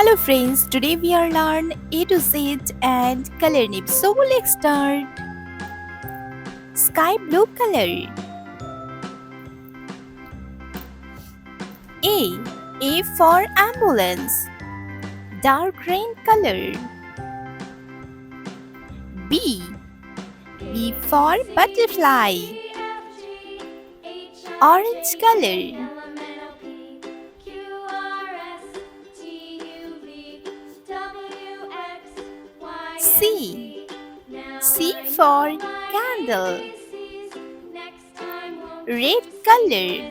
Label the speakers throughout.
Speaker 1: Hello friends, today we are learn A to Z and color names. So let's start. Sky blue color. A. A for ambulance. Dark green color. B. B for butterfly. Orange color. C. C for candle. Red color.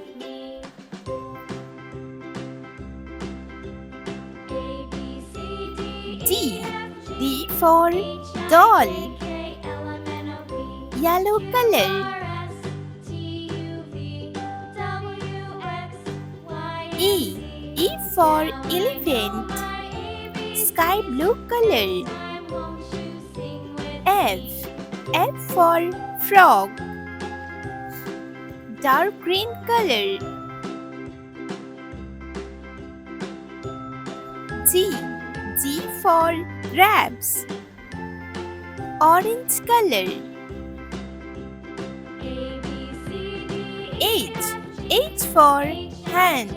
Speaker 1: D. D for doll. Yellow color. E. E for elephant. Sky blue color. F. F for frog. Dark green color. G. G for grapes. Orange color. H. H for hand.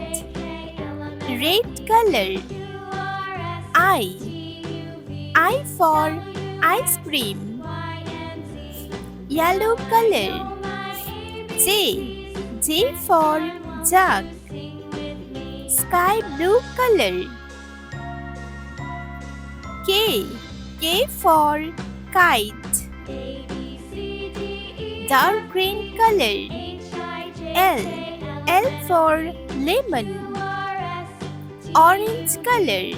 Speaker 1: Red color. I. I for ice cream. Yellow color. J. J for jug. Sky blue color. K. K for kite. Dark green color. L. L for lemon. Orange color.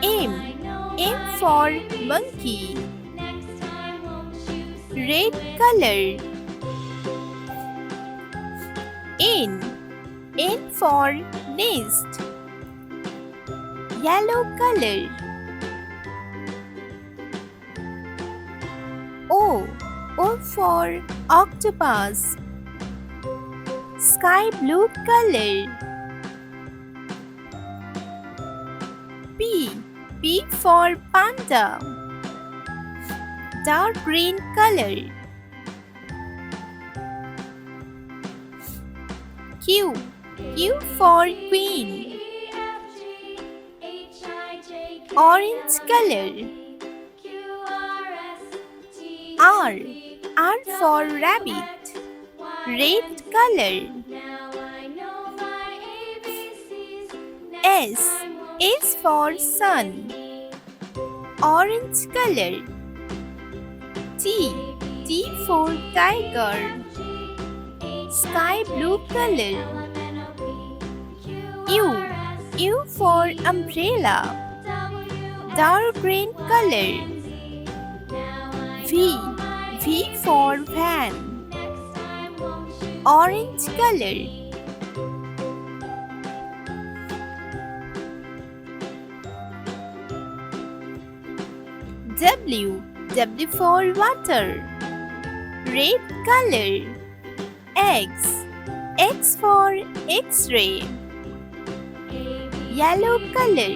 Speaker 1: M. M for monkey. Red color. N. N for nest. Yellow color. O. O for octopus. Sky blue color. P. P for panda. Dark green color. Q. Q for queen. Orange color. R. R for rabbit. Red color. S. S for sun. Orange color. T. T for tiger. Sky blue color. U. U for umbrella. Dark green color. V. V for van. Orange color. W. W for water. Red color. X. X for X-ray. Yellow color.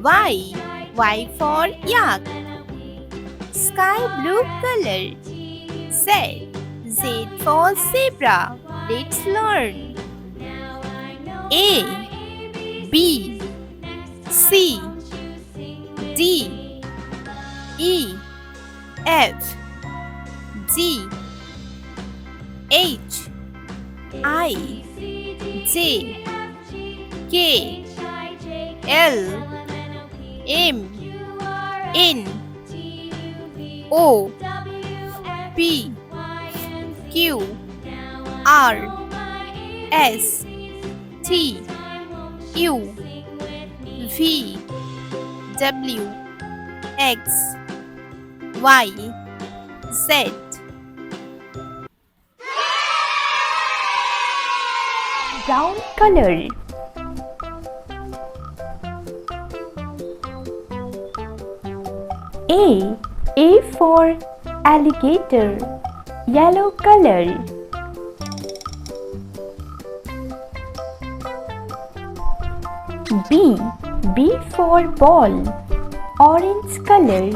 Speaker 1: Y. Y for yak. Sky blue color. Z. Z for zebra. Let's learn. A. B. C. D. E. F. G. H. I. J. K. L. M. N. O. P. Q. R. S. T. U. V. W. X. Y. Z. Brown color. A. A for alligator. Yellow color. B. B for ball, orange color.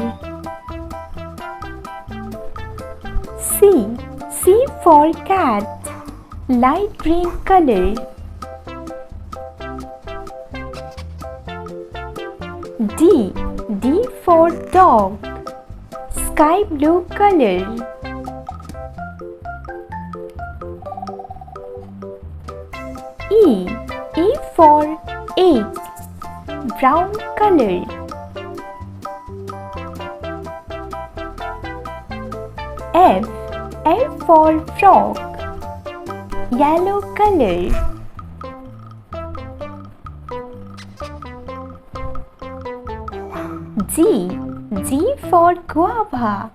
Speaker 1: C. C for cat, light green color. D. D for dog, sky blue color. E. E for egg, brown color. F. F for frog, yellow color. G. G for guava,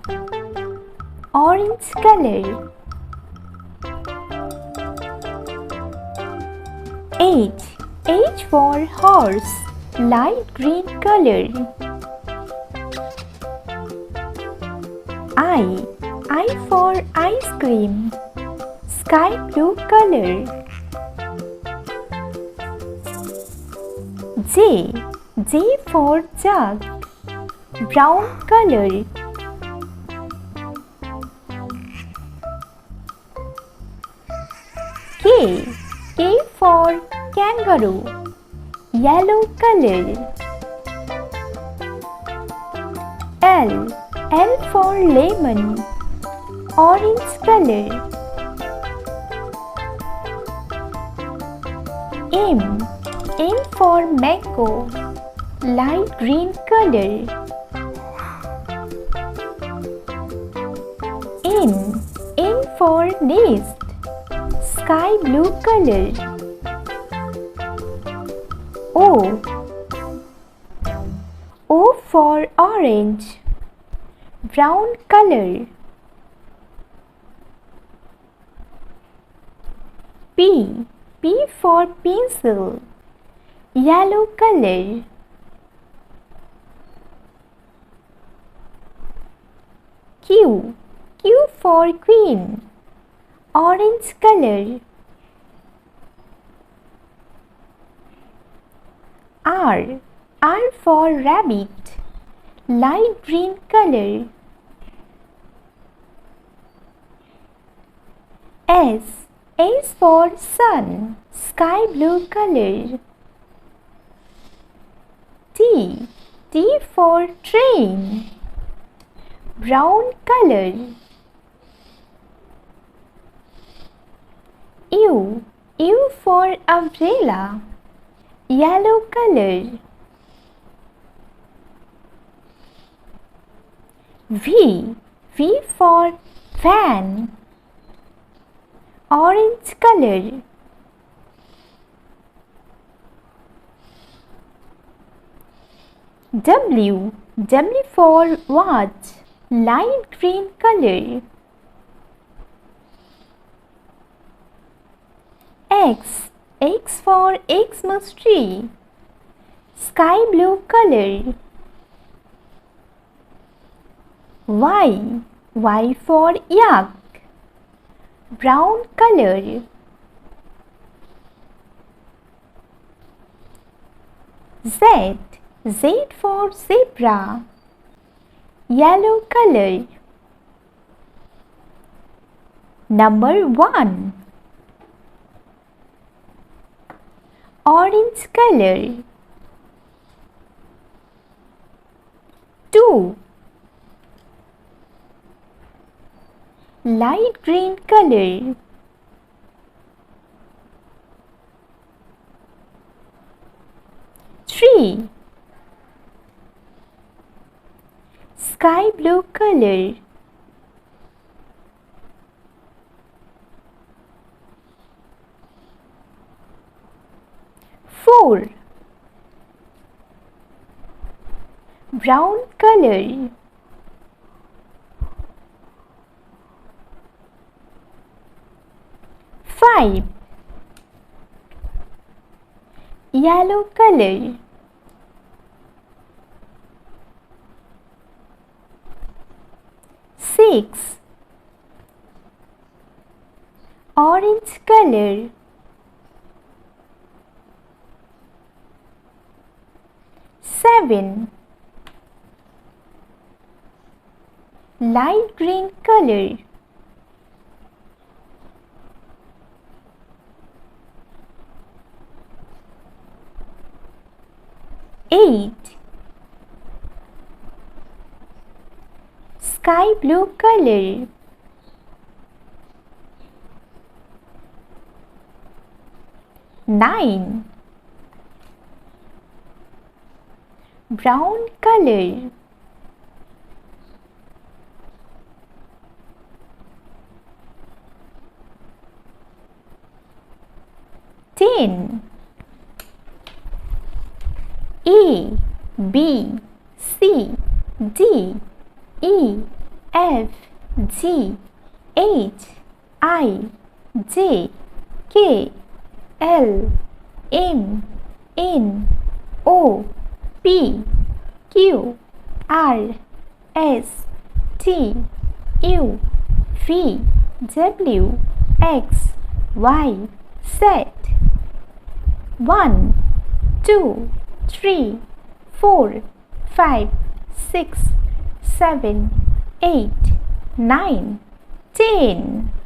Speaker 1: orange color. H. H for horse, light green color. I. I for ice cream, sky blue color. J. J for jug, brown color. K. K for kangaroo, yellow color. L. L for lemon, orange color. M. M for mango, light green color. N. N for nest, sky blue color. O. O for orange, brown color. P. P for pencil, yellow color. Q. Q for queen, orange color. R. R for rabbit, light green color. S. S for sun, sky blue color. T. T for train, brown color. U. U for umbrella, yellow color. V. V for van, orange color. W. W for watch, light green color. X. X for Xmas tree, sky blue color. Y. Y for yak, brown color. Z. Z for zebra, yellow color. Number 1. Orange color. 2. Light green color. 3. Sky blue color. 4. Brown color. 5. Yellow color. 6. Orange color. 7. Light green color. 8. Sky blue color. 9. Brown color. 10. A, B, C, D, E, F, G, H, I, J, K, L, M, N, O, P, Q, R, S, T, U, V, W, X, Y, Z. 1, 2, 3, 4, 5, 6, 7, 8, 9, 10.